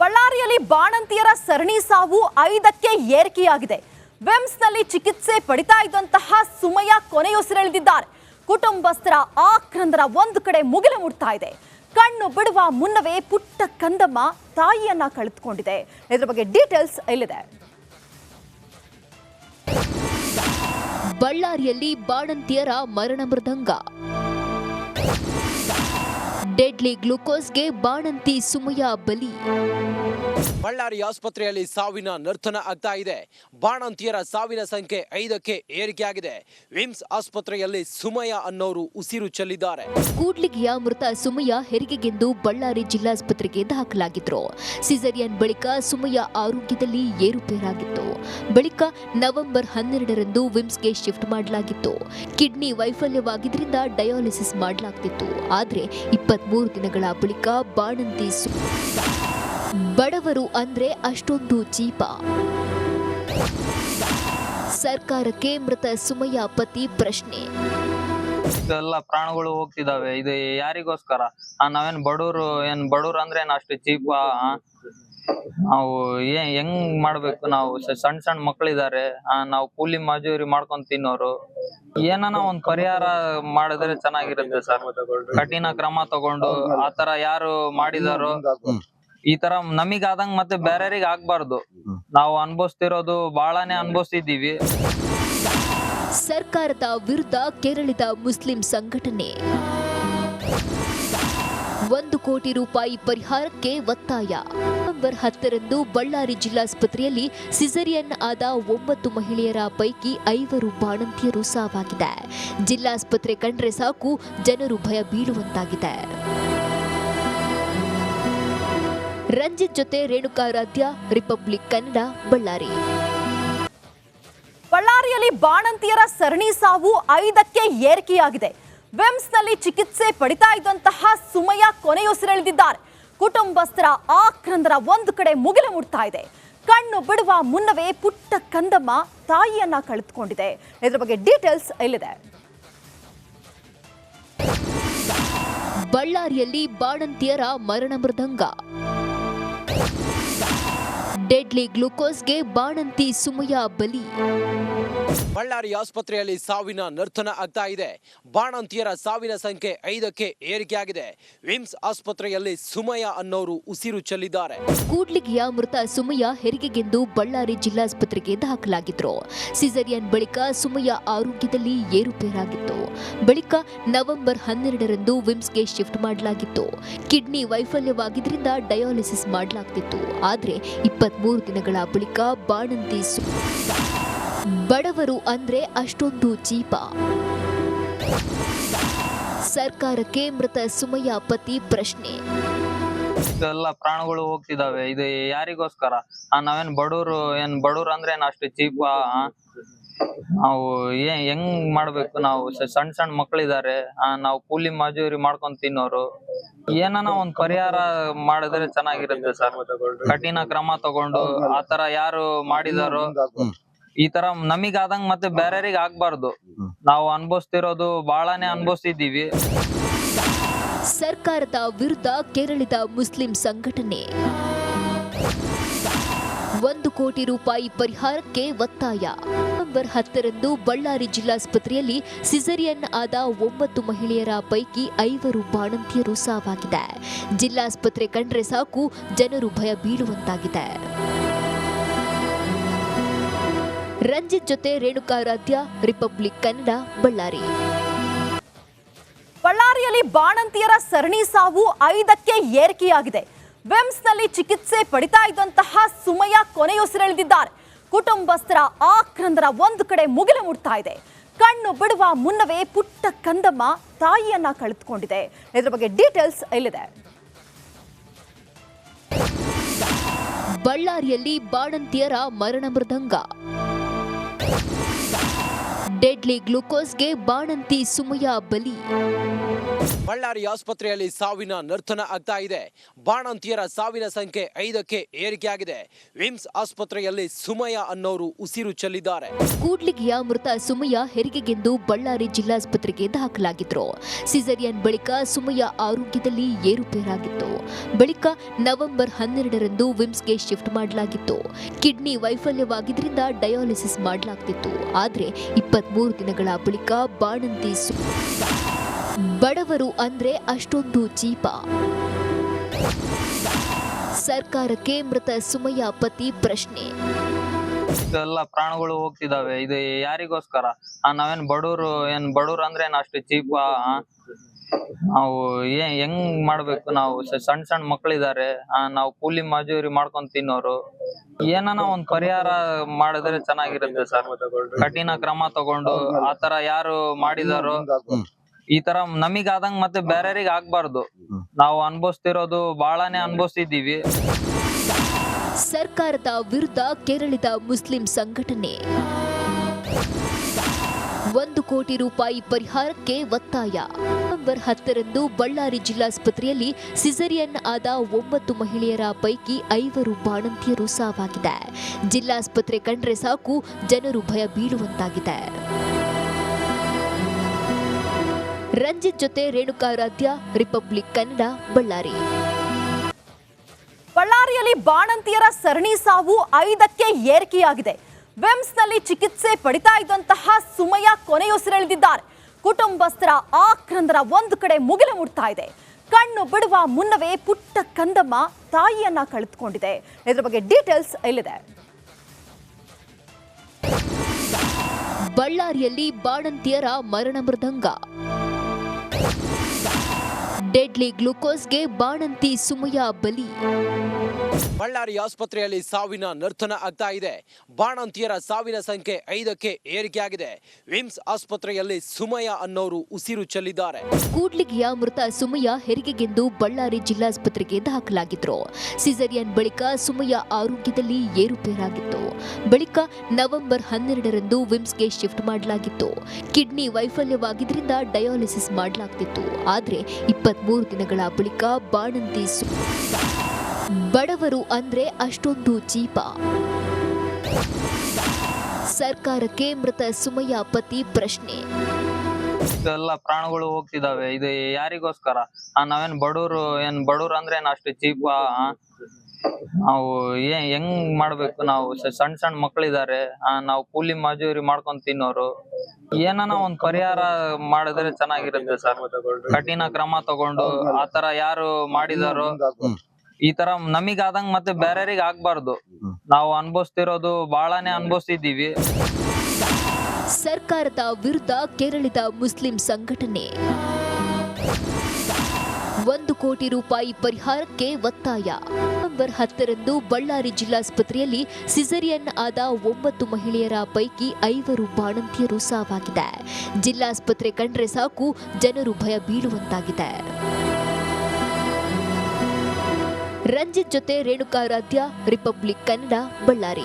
ಬಳ್ಳಾರಿಯಲ್ಲಿ ಬಾಣಂತಿಯರ ಸರಣಿ ಸಾವು 5ಕ್ಕೆ ಏರಿಕೆಯಾಗಿದೆ. ವಿಮ್ಸ್ನಲ್ಲಿ ಚಿಕಿತ್ಸೆ ಪಡಿತಾ ಇದ್ದಂತಹ ಸುಮಯ್ಯ ಕೊನೆಯುಸಿರೆಳೆದಿದ್ದಾರೆ. ಕುಟುಂಬಸ್ಥರ ಆಕ್ರಂದನ ಒಂದು ಕಡೆ ಮುಗಿಲು ಮುಟ್ತಾ ಇದೆ. ಕಣ್ಣು ಬಿಡುವ ಮುನ್ನವೇ ಪುಟ್ಟ ಕಂದಮ್ಮ ತಾಯಿಯನ್ನ ಕಳೆದುಕೊಂಡಿದೆ. ಇದರ ಬಗ್ಗೆ ಡೀಟೇಲ್ಸ್ ಇಲ್ಲಿದೆ. ಬಳ್ಳಾರಿಯಲ್ಲಿ ಬಾಣಂತಿಯರ ಮರಣ ಮೃದಂಗ. ಡೆಡ್ಲಿ ಗ್ಲೂಕೋಸ್ಗೆ ಬಾಣಂತಿ ಸುಮಯ್ಯ ಬಲಿ. ಬಳ್ಳಾರಿ ಆಸ್ಪತ್ರೆಯಲ್ಲಿ ಸಾವಿನ ನರ್ತನ ಆಗ್ತಾ ಇದೆ. ಬಾಣಂತಿಯರ ಸಾವಿನ ಸಂಖ್ಯೆ 5ಕ್ಕೆ ಏರಿಕೆಯಾಗಿದೆ. ವಿಮ್ಸ್ ಆಸ್ಪತ್ರೆಯಲ್ಲಿ ಸುಮಯ್ಯ ಅನ್ನೋರು ಉಸಿರು ಚೆಲ್ಲಿದ್ದಾರೆ. ಕೂಡ್ಲಿಗಿಯ ಮೃತ ಸುಮಯ್ಯ ಹೆರಿಗೆಗೆಂದು ಬಳ್ಳಾರಿ ಜಿಲ್ಲಾಸ್ಪತ್ರೆಗೆ ದಾಖಲಾಗಿದ್ರು. ಸಿಸೇರಿಯನ್ ಬಳಿಕ ಸುಮಯ್ಯ ಆರೋಗ್ಯದಲ್ಲಿ ಏರುಪೇರಾಗಿತ್ತು. ಬಳಿಕ ನವೆಂಬರ್ 12ರಂದು ವಿಮ್ಸ್ಗೆ ಶಿಫ್ಟ್ ಮಾಡಲಾಗಿತ್ತು. ಕಿಡ್ನಿ ವೈಫಲ್ಯವಾಗಿದ್ದರಿಂದ ಡಯಾಲಿಸಿಸ್ ಮಾಡಲಾಗ್ತಿತ್ತು. ಆದ್ರೆ 23 ದಿನಗಳ ಬಳಿಕ ಬಾಣಂತಿ ಬಡವರು ಅಂದ್ರೆ ಅಷ್ಟೊಂದು ಚೀಪ. ಸರ್ಕಾರಕ್ಕೆ ಮೃತ ಸುಮಯ್ಯ ಪತಿ ಪ್ರಶ್ನೆ. ಎಲ್ಲ ಪ್ರಾಣಗಳು ಹೋಗ್ತಿದಾವೆ, ಇದು ಯಾರಿಗೋಸ್ಕರ? ನಾವೇನ್ ಬಡವ್ರು ಅಂದ್ರೆ ಅಷ್ಟು ಚೀಪ? ನಾವು ಹೆಂಗ್ ಮಾಡ್ಬೇಕು? ನಾವು ಸಣ್ಣ ಮಕ್ಕಳಿದ್ದಾರೆ, ನಾವು ಕೂಲಿ ಮಜೂರಿ ಮಾಡ್ಕೊಂಡ್ ತಿನ್ನೋರು. ಏನಾನ ಒಂದ್ ಪರಿಹಾರ ಮಾಡಿದ್ರೆ ಚೆನ್ನಾಗಿರುತ್ತೆ ಸರ್. ಕಠಿಣ ಕ್ರಮ ತಗೊಂಡು ಆತರ ಯಾರು ಮಾಡಿದಾರೋ ಈ ತರ ನಮಿಗಾದಂಗ್ ಮತ್ತೆ ಬೇರೆಯವ್ರಿಗೆ ಆಗ್ಬಾರ್ದು. ನಾವು ಅನುಭವಿಸ್ತಿರೋದು ಬಹಳನೇ ಅನುಭವಿಸಿದೀವಿ. ಸರ್ಕಾರದ ವಿರುದ್ಧ ಕೆರಳಿದ ಮುಸ್ಲಿಂ ಸಂಘಟನೆ. 1 ಕೋಟಿ ರೂಪಾಯಿ ಪರಿಹಾರಕ್ಕೆ ಒತ್ತಾಯ. ನವೆಂಬರ್ 10ರಂದು ಬಳ್ಳಾರಿ ಜಿಲ್ಲಾಸ್ಪತ್ರೆಯಲ್ಲಿ ಸಿಸೇರಿಯನ್ ಆದ 9 ಮಹಿಳೆಯರ ಪೈಕಿ 5 ಬಾಣಂತಿಯರು ಸಾವಾಗಿದೆ. ಜಿಲ್ಲಾಸ್ಪತ್ರೆ ಕಂಡ್ರೆ ಸಾಕು ಜನರು ಭಯ ಬೀಳುವಂತಾಗಿದೆ. ರಂಜಿತ್ ಜೊತೆ ರೇಣುಕಾರಾಧ್ಯ, ರಿಪಬ್ಲಿಕ್ ಕನ್ನಡ, ಬಳ್ಳಾರಿ. ಬಳ್ಳಾರಿಯಲ್ಲಿ ಬಾಣಂತಿಯರ ಸರಣಿ ಸಾವು 5ಕ್ಕೆ ಏರಿಕೆಯಾಗಿದೆ. ವಿಮ್ಸ್ನಲ್ಲಿ ಚಿಕಿತ್ಸೆ ಪಡಿತಾ ಇದ್ದಂತಹ ಸುಮಯ್ಯ ಕೊನೆಯುಸಿರೆಳೆದಿದ್ದಾರೆ. ಕುಟುಂಬಸ್ಥರ ಆಕ್ರಂದನ ಒಂದು ಕಡೆ ಮುಗಿಲು ಮುಟ್ತಾ ಇದೆ. ಕಣ್ಣು ಬಿಡುವ ಮುನ್ನವೇ ಪುಟ್ಟ ಕಂದಮ್ಮ ತಾಯಿಯನ್ನ ಕಳೆದುಕೊಂಡಿದೆ. ಇದರ ಬಗ್ಗೆ ಡೀಟೇಲ್ಸ್ ಇಲ್ಲಿದೆ. ಬಳ್ಳಾರಿಯಲ್ಲಿ ಬಾಣಂತಿಯರ ಮರಣ ಮೃದಂಗ. ಡೆಡ್ಲಿ ಗ್ಲೂಕೋಸ್ಗೆ ಬಾಣಂತಿ ಸುಮಯ್ಯ ಬಲಿ. ಬಳ್ಳಾರಿ ಆಸ್ಪತ್ರೆಯಲ್ಲಿ ಸಾವಿನ ನರ್ತನ ಆಗ್ತಾ ಇದೆ. ಬಾಣಂತಿಯರ ಸಾವಿನ ಸಂಖ್ಯೆ 5ಕ್ಕೆ ಏರಿಕೆಯಾಗಿದೆ. ವಿಮ್ಸ್ ಆಸ್ಪತ್ರೆಯಲ್ಲಿ ಸುಮಯ್ಯ ಅನ್ನೋರು ಉಸಿರು ಚೆಲ್ಲಿದ್ದಾರೆ. ಕೂಡ್ಲಿಗಿಯ ಮೃತ ಸುಮಯ್ಯ ಹೆರಿಗೆಗೆಂದು ಬಳ್ಳಾರಿ ಜಿಲ್ಲಾಸ್ಪತ್ರೆಗೆ ದಾಖಲಾಗಿದ್ರು. ಸಿಸೇರಿಯನ್ ಬಳಿಕ ಸುಮಯ್ಯ ಆರೋಗ್ಯದಲ್ಲಿ ಏರುಪೇರಾಗಿತ್ತು. ಬಳಿಕ ನವೆಂಬರ್ 12ರಂದು ವಿಮ್ಸ್ಗೆ ಶಿಫ್ಟ್ ಮಾಡಲಾಗಿತ್ತು. ಕಿಡ್ನಿ ವೈಫಲ್ಯವಾಗಿದ್ದರಿಂದ ಡಯಾಲಿಸಿಸ್ ಮಾಡಲಾಗ್ತಿತ್ತು. ಆದ್ರೆ 23 ದಿನಗಳ ಬಳಿಕ ಬಾಣಂತಿ ಬಡವರು ಅಂದ್ರೆ ಅಷ್ಟೊಂದು ಚೀಪ. ಸರ್ಕಾರಕ್ಕೆ ಮೃತ ಸುಮಯ್ಯ ಪತಿ ಪ್ರಶ್ನೆ. ಎಲ್ಲ ಪ್ರಾಣಗಳು ಹೋಗ್ತಿದಾವೆ, ಇದು ಯಾರಿಗೋಸ್ಕರ? ನಾವೇನ್ ಬಡವ್ರು ಅಂದ್ರೆ ಅಷ್ಟು ಚೀಪ? ನಾವು ಹೆಂಗ್ ಮಾಡ್ಬೇಕು? ನಾವು ಸಣ್ಣ ಮಕ್ಕಳಿದ್ದಾರೆ, ನಾವು ಕೂಲಿ ಮಜೂರಿ ಮಾಡ್ಕೊಂಡ್ ತಿನ್ನೋರು. ಏನಾನ ಒಂದ್ ಪರಿಹಾರ ಮಾಡಿದ್ರೆ ಚೆನ್ನಾಗಿರುತ್ತೆ ಸರ್. ಕಠಿಣ ಕ್ರಮ ತಗೊಂಡು ಆತರ ಯಾರು ಮಾಡಿದಾರೋ ಈ ತರ ನಮಿಗಾದಂಗ್ ಮತ್ತೆ ಬೇರೆಯವ್ರಿಗೆ ಆಗ್ಬಾರ್ದು. ನಾವು ಅನುಭವಿಸ್ತಿರೋದು ಬಹಳನೇ ಅನುಭವಿಸಿದೀವಿ. ಸರ್ಕಾರದ ವಿರುದ್ಧ ಕೆರಳಿದ ಮುಸ್ಲಿಂ ಸಂಘಟನೆ. 1 ಕೋಟಿ ರೂಪಾಯಿ ಪರಿಹಾರಕ್ಕೆ ಒತ್ತಾಯ. ನವೆಂಬರ್ 10ರಂದು ಬಳ್ಳಾರಿ ಜಿಲ್ಲಾಸ್ಪತ್ರೆಯಲ್ಲಿ ಸಿಸೇರಿಯನ್ ಆದ 9 ಮಹಿಳೆಯರ ಪೈಕಿ 5 ಬಾಣಂತಿಯರು ಸಾವಾಗಿದೆ. ಜಿಲ್ಲಾಸ್ಪತ್ರೆ ಕಂಡ್ರೆ ಸಾಕು ಜನರು ಭಯ ಬೀಳುವಂತಾಗಿದೆ. ರಂಜಿತ್ ಜೊತೆ ರೇಣುಕಾರಾಧ್ಯ, ರಿಪಬ್ಲಿಕ್ ಕನ್ನಡ, ಬಳ್ಳಾರಿ. ಬಳ್ಳಾರಿಯಲ್ಲಿ ಬಾಣಂತಿಯರ ಸರಣಿ ಸಾವು 5ಕ್ಕೆ ಏರಿಕೆಯಾಗಿದೆ. ವಿಮ್ಸ್ನಲ್ಲಿ ಚಿಕಿತ್ಸೆ ಪಡಿತಾ ಇದ್ದಂತಹ ಸುಮಯ್ಯ ಕೊನೆಯುಸಿರೆಳೆದಿದ್ದಾರೆ. ಕುಟುಂಬಸ್ಥರ ಆಕ್ರಂದನ ಒಂದು ಕಡೆ ಮುಗಿಲು ಮುಟ್ತಾ ಇದೆ. ಕಣ್ಣು ಬಿಡುವ ಮುನ್ನವೇ ಪುಟ್ಟ ಕಂದಮ್ಮ ತಾಯಿಯನ್ನ ಕಳೆದುಕೊಂಡಿದೆ. ಇದರ ಬಗ್ಗೆ ಡೀಟೇಲ್ಸ್ ಇಲ್ಲಿದೆ. ಬಳ್ಳಾರಿಯಲ್ಲಿ ಬಾಣಂತಿಯರ ಮರಣ ಮೃದಂಗ. ಡೆಡ್ಲಿ ಗ್ಲೂಕೋಸ್ಗೆ ಬಾಣಂತಿ ಸುಮಯ ಬಲಿ. ಬಳ್ಳಾರಿ ಆಸ್ಪತ್ರೆಯಲ್ಲಿ ಸಾವಿನ ನರ್ತನ ಆಗ್ತಾ ಇದೆ. ಬಾಣಂತಿಯರ ಸಾವಿನ ಸಂಖ್ಯೆ 5ಕ್ಕೆ ಏರಿಕೆಯಾಗಿದೆ. ವಿಮ್ಸ್ ಆಸ್ಪತ್ರೆಯಲ್ಲಿ ಸುಮಯ ಅನ್ನೋರು ಉಸಿರು ಚೆಲ್ಲಿದ್ದಾರೆ. ಕೂಡ್ಲಿಗಿಯ ಮೃತ ಸುಮಯ ಹೆರಿಗೆಗೆಂದು ಬಳ್ಳಾರಿ ಜಿಲ್ಲಾಸ್ಪತ್ರೆಗೆ ದಾಖಲಾಗಿದ್ರು. ಸಿಸೇರಿಯನ್ ಬಳಿಕ ಸುಮಯ ಆರೋಗ್ಯದಲ್ಲಿ ಏರುಪೇರಾಗಿತ್ತು. ಬಳಿಕ ನವೆಂಬರ್ 12ರಂದು ವಿಮ್ಸ್ಗೆ ಶಿಫ್ಟ್ ಮಾಡಲಾಗಿತ್ತು. ಕಿಡ್ನಿ ವೈಫಲ್ಯವಾಗಿದ್ದರಿಂದ ಡಯಾಲಿಸಿಸ್ ಮಾಡಲಾಗ್ತಿತ್ತು. ಆದ್ರೆ 23 ದಿನಗಳ ಬಳಿಕ ಬಾಣಂತಿ ಬಡವರು ಅಂದ್ರೆ ಅಷ್ಟೊಂದು ಚೀಪ. ಸರ್ಕಾರಕ್ಕೆ ಮೃತ ಸುಮಯ ಪತಿ ಪ್ರಶ್ನೆ. ಇದೆಲ್ಲ ಪ್ರಾಣಗಳು ಹೋಗ್ತಿದಾವೆ, ಇದು ಯಾರಿಗೋಸ್ಕರ? ನಾವೇನ್ ಬಡವ್ರು ಅಂದ್ರೆ ಅಷ್ಟು ಚೀಪ್? ನಾವು ಹೆಂಗ್ ಮಾಡ್ಬೇಕು? ನಾವು ಸಣ್ಣ ಮಕ್ಳಿದಾರೆ, ನಾವು ಕೂಲಿ ಮಜೂರಿ ಮಾಡ್ಕೊಂಡ್ ತಿನ್ನೋರು. ಏನಾನ ಒಂದ್ ಪರಿಹಾರ ಮಾಡಿದ್ರೆ ಚೆನ್ನಾಗಿರುತ್ತೆ ಸರ್. ಕಠಿಣ ಕ್ರಮ ತಗೊಂಡು ಆತರ ಯಾರು ಮಾಡಿದಾರೋ ಈ ತರ ನಮಿಗಾದಂಗ್ ಮತ್ತೆ ಬೇರೆಯವ್ರಿಗೆ ಆಗ್ಬಾರ್ದು. ನಾವು ಅನ್ಭವಿಸ್ತಿರೋದು ಬಹಳನೇ ಅನ್ಭವಿಸ್ತಿದ್ದೀವಿ. ಸರ್ಕಾರದ ವಿರುದ್ಧ ಕೆರಳಿದ ಮುಸ್ಲಿಂ ಸಂಘಟನೆ. 1 ಕೋಟಿ ರೂಪಾಯಿ ಪರಿಹಾರಕ್ಕೆ ಒತ್ತಾಯ. ನವೆಂಬರ್ 10ರಂದು ಬಳ್ಳಾರಿ ಜಿಲ್ಲಾಸ್ಪತ್ರೆಯಲ್ಲಿ ಸಿಸೇರಿಯನ್ ಆದ 9 ಮಹಿಳೆಯರ ಪೈಕಿ 5 ಬಾಣಂತಿಯರು ಸಾವಾಗಿದೆ. ಜಿಲ್ಲಾಸ್ಪತ್ರೆ ಕಂಡ್ರೆ ಸಾಕು ಜನರು ಭಯ ಬೀಳುವಂತಾಗಿದೆ. ರಂಜಿತ್ ಜೊತೆ ರೇಣುಕಾರಾಧ್ಯ, ರಿಪಬ್ಲಿಕ್ ಕನ್ನಡ, ಬಳ್ಳಾರಿ. ಬಳ್ಳಾರಿಯಲ್ಲಿ ಬಾಣಂತಿಯರ ಸರಣಿ ಸಾವು 5ಕ್ಕೆ ಏರಿಕೆಯಾಗಿದೆ. ವಿಮ್ಸ್ನಲ್ಲಿ ಚಿಕಿತ್ಸೆ ಪಡಿತಾ ಇದ್ದಂತಹ ಸುಮಯ ಕೊನೆಯುಸಿರೆಳೆದಿದ್ದಾರೆ. ಕುಟುಂಬಸ್ಥರ ಆಕ್ರಂದನ ಒಂದು ಕಡೆ ಮುಗಿಲು ಮುಟ್ತಾ ಇದೆ. ಕಣ್ಣು ಬಿಡುವ ಮುನ್ನವೇ ಪುಟ್ಟ ಕಂದಮ್ಮ ತಾಯಿಯನ್ನ ಕಳೆದುಕೊಂಡಿದೆ. ಇದರ ಬಗ್ಗೆ ಡೀಟೇಲ್ಸ್ ಇಲ್ಲಿದೆ. ಬಳ್ಳಾರಿಯಲ್ಲಿ ಬಾಣಂತಿಯರ ಮರಣ ಮೃದಂಗ. ಡೆಡ್ಲಿ ಗ್ಲೂಕೋಸ್ಗೆ ಬಾಣಂತಿ ಸುಮಯ ಬಲಿ. ಬಳ್ಳಾರಿ ಆಸ್ಪತ್ರೆಯಲ್ಲಿ ಸಾವಿನ ನರ್ತನ ಆಗ್ತಾ ಇದೆ. ಬಾಣಂತಿಯರ ಸಾವಿನ ಸಂಖ್ಯೆ 5ಕ್ಕೆ ಏರಿಕೆಯಾಗಿದೆ. ವಿಮ್ಸ್ ಆಸ್ಪತ್ರೆಯಲ್ಲಿ ಸುಮಯ ಅನ್ನೋರು ಉಸಿರು ಚೆಲ್ಲಿದ್ದಾರೆ. ಕೂಡ್ಲಿಗಿಯ ಮೃತ ಸುಮಯ ಹೆರಿಗೆಗೆಂದು ಬಳ್ಳಾರಿ ಜಿಲ್ಲಾಸ್ಪತ್ರೆಗೆ ದಾಖಲಾಗಿದ್ರು. ಸಿಸೇರಿಯನ್ ಬಳಿಕ ಸುಮಯ ಆರೋಗ್ಯದಲ್ಲಿ ಏರುಪೇರಾಗಿತ್ತು. ಬಳಿಕ ನವೆಂಬರ್ 12ರಂದು ವಿಮ್ಸ್ಗೆ ಶಿಫ್ಟ್ ಮಾಡಲಾಗಿತ್ತು. ಕಿಡ್ನಿ ವೈಫಲ್ಯವಾಗಿದ್ದರಿಂದ ಡಯಾಲಿಸಿಸ್ ಮಾಡಲಾಗ್ತಿತ್ತು. ಆದ್ರೆ 23 ದಿನಗಳ ಬಳಿಕ ಬಾಣಂತಿ ಬಡವರು ಅಂದ್ರೆ ಅಷ್ಟೊಂದು ಚೀಪ. ಸರ್ಕಾರಕ್ಕೆ ಮೃತ ಸುಮಯ ಪತಿ ಪ್ರಶ್ನೆ. ಇದೆಲ್ಲ ಪ್ರಾಣಗಳು ಹೋಗ್ತಿದಾವೆ, ಇದು ಯಾರಿಗೋಸ್ಕರ? ನಾವೇನ್ ಬಡವ್ರು ಅಂದ್ರೆ ಅಷ್ಟು ಚೀಪ್? ನಾವು ಹೆಂಗ್ ಮಾಡ್ಬೇಕು? ನಾವು ಸಣ್ಣ ಮಕ್ಳಿದಾರೆ, ನಾವು ಕೂಲಿ ಮಜೂರಿ ಮಾಡ್ಕೊಂಡ್ ತಿನ್ನೋರು. ಏನಾನ ಒಂದ್ ಪರಿಹಾರ ಮಾಡಿದ್ರೆ ಚೆನ್ನಾಗಿರುತ್ತೆ ಸರ್. ಕಠಿಣ ಕ್ರಮ ತಗೊಂಡು ಆತರ ಯಾರು ಮಾಡಿದಾರೋ ಈ ತರ ನಮಿಗಾದಂಗ್ ಮತ್ತೆ ಬೇರೆಯವ್ರಿಗೆ ಆಗ್ಬಾರ್ದು. ನಾವು ಅನ್ಭವಿಸ್ತಿರೋದು ಬಹಳನೇ ಅನ್ಭವಿಸ್ತಿದ್ದೀವಿ. ಸರ್ಕಾರದ ವಿರುದ್ಧ ಕೆರಳಿದ ಮುಸ್ಲಿಂ ಸಂಘಟನೆ. 1 ಕೋಟಿ ರೂಪಾಯಿ ಪರಿಹಾರಕ್ಕೆ ಒತ್ತಾಯ. ನವೆಂಬರ್ 10ರಂದು ಬಳ್ಳಾರಿ ಜಿಲ್ಲಾಸ್ಪತ್ರೆಯಲ್ಲಿ ಸಿಸೇರಿಯನ್ ಆದ 9 ಮಹಿಳೆಯರ ಪೈಕಿ 5 ಬಾಣಂತಿಯರು ಸಾವಾಗಿದೆ. ಜಿಲ್ಲಾಸ್ಪತ್ರೆ ಕಂಡ್ರೆ ಸಾಕು ಜನರು ಭಯ ಬೀಳುವಂತಾಗಿದೆ. ರಂಜಿತ್ ಜೊತೆ ರೇಣುಕಾರಾಧ್ಯ, ರಿಪಬ್ಲಿಕ್ ಕನ್ನಡ, ಬಳ್ಳಾರಿ.